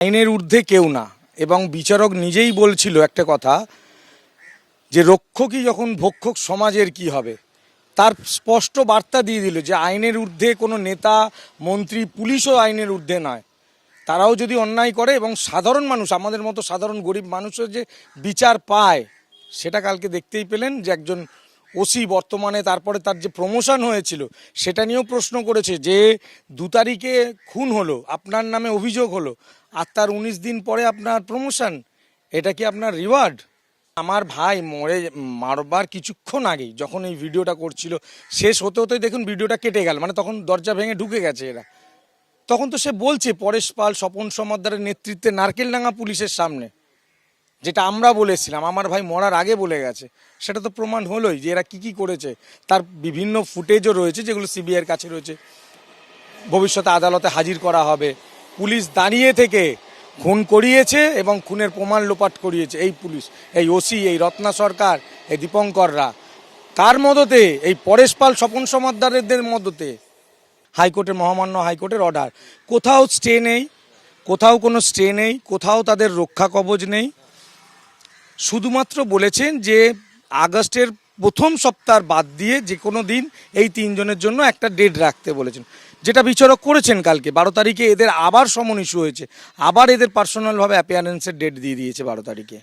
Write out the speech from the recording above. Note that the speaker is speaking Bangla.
আইনের ঊর্ধ্বে কেউ না, এবং বিচারক নিজেই বলছিল একটা কথা, যে রক্ষকই যখন ভক্ষক সমাজের কি হবে, তার স্পষ্ট বার্তা দিয়ে দিল যে আইনের ঊর্ধ্বে কোনো নেতা, মন্ত্রী, পুলিশও আইনের ঊর্ধ্বে নয়। তারাও যদি অন্যায় করে এবং সাধারণ মানুষ, আমাদের মতো সাধারণ গরিব মানুষের যে বিচার পায়, সেটা কালকে দেখতেই পেলেন যে একজন ওসি বর্তমানে, তারপরে তার যে প্রমোশন হয়েছিল সেটা নিয়েও প্রশ্ন করেছে যে 2 তারিখে খুন হলো, আপনার নামে অভিযোগ হলো, আর তার 19 দিন পরে আপনার প্রমোশন, এটা কি আপনার রিওয়ার্ড? আমার ভাই মারবার কিছুক্ষণ আগেই যখন এই ভিডিওটা করছিল, শেষ হতে হতেই দেখুন ভিডিওটা কেটে গেল, মানে তখন দরজা ভেঙে ঢুকে গেছে এরা। তখন তো সে বলছে পরেশ পাল, স্বপন সমাদ্দারের নেতৃত্বে নারকেলডাঙ্গা পুলিশের সামনে, যেটা আমরা বলেছিলাম, আমার ভাই মরার আগে বলে গেছে, সেটা তো প্রমাণ হলোই যে এরা কি করেছে। তার বিভিন্ন ফুটেজও রয়েছে যেগুলো সিবিআইয়ের কাছে রয়েছে, ভবিষ্যতে আদালতে হাজির করা হবে। পুলিশ দাঁড়িয়ে থেকে খুন করিয়েছে এবং খুনের প্রমাণ লোপাট করিয়েছে এই পুলিশ, এই ওসি, এই রত্না সরকার, এই দীপঙ্কররা। কার মদতে? এই পরেশ পাল, স্বপন সমাদ্দারদের মদতে। হাইকোর্টের, মহামান্য হাইকোর্টের অর্ডার, কোথাও স্টে নেই, কোথাও কোনো স্টে নেই, কোথাও তাদের রক্ষা কবচ নেই। শুধুমাত্র বলেছেন যে আগস্টের প্রথম সপ্তাহ বাদ দিয়ে যে কোনো দিন এই 3 জনের জন্য একটা ডেট রাখতে বলেছেন, যেটা বিচারক করেছেন। কালকে 12 তারিখে এদের আবার সমন ইস্যু হয়েছে, আবার এদের পার্সোনালভাবে অ্যাপিয়ারেন্সের ডেট দিয়ে দিয়েছে 12 তারিখে।